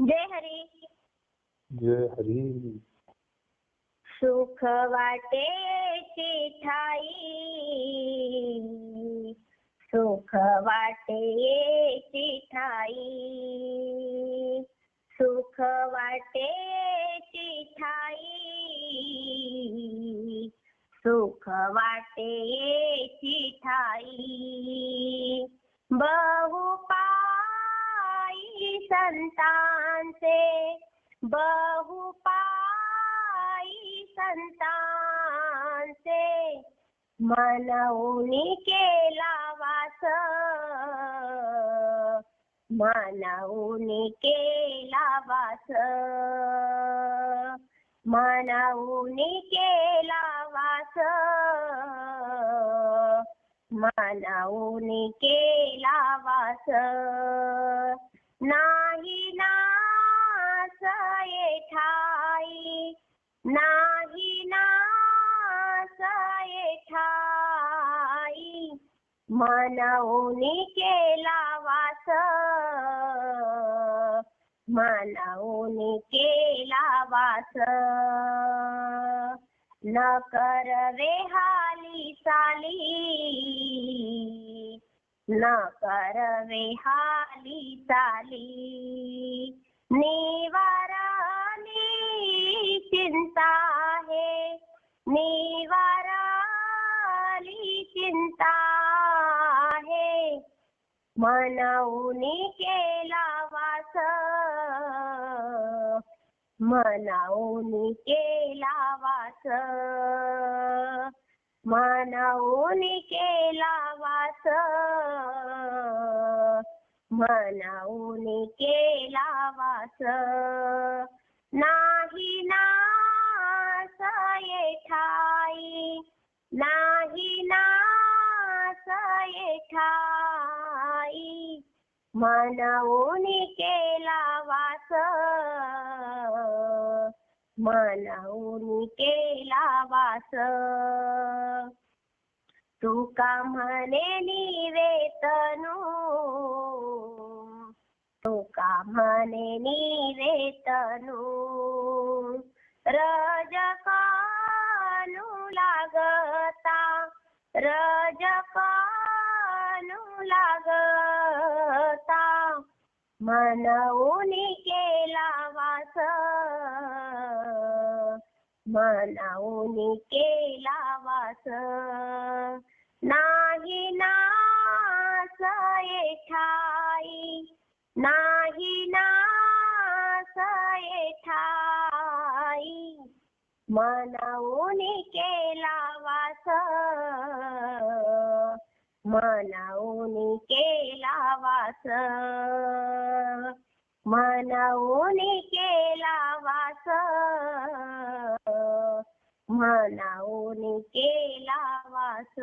जय हरी. जय हरी. सुख वाटेची ठाई, सुख वाटेची ठाई, सुख वाटेची ठाई, सुख वाटेची ठाई. बहुपाई संतांचे, बहुपाई संतांचे, मनऊनी केला वास, मनऊनी केला वास, मनऊनी केला वास, मनऊनी केला वास. नाही नास ये ठाई, नाही नास ये ठाई, मनऊनी केला वास, मनऊनी केला वास. न करवे हाली साली, न करवे हाली साली, निवारली चिंता है, निवारली चिंता है, मनऊनी केला वास, मनऊनी केला वास, मनऊनी केला वास, मनऊनी केला वास. नाही नास ये ठाई, नाही नास ये ठाई, मनऊनी केला वास, मनऊनी केला वास. तुका म्हणे निवेतनू, तुका म्हणे निवेतनू, रजकानू लागता, रजकानू लागता, मनऊनी केला वास, मनऊनी केला वास. नाही नास ये ठाई, नाही नास ये ठाई, मनऊनी केला वास, मनऊनी केला वास, मनऊनी केला वास, मनऊनी केला वास.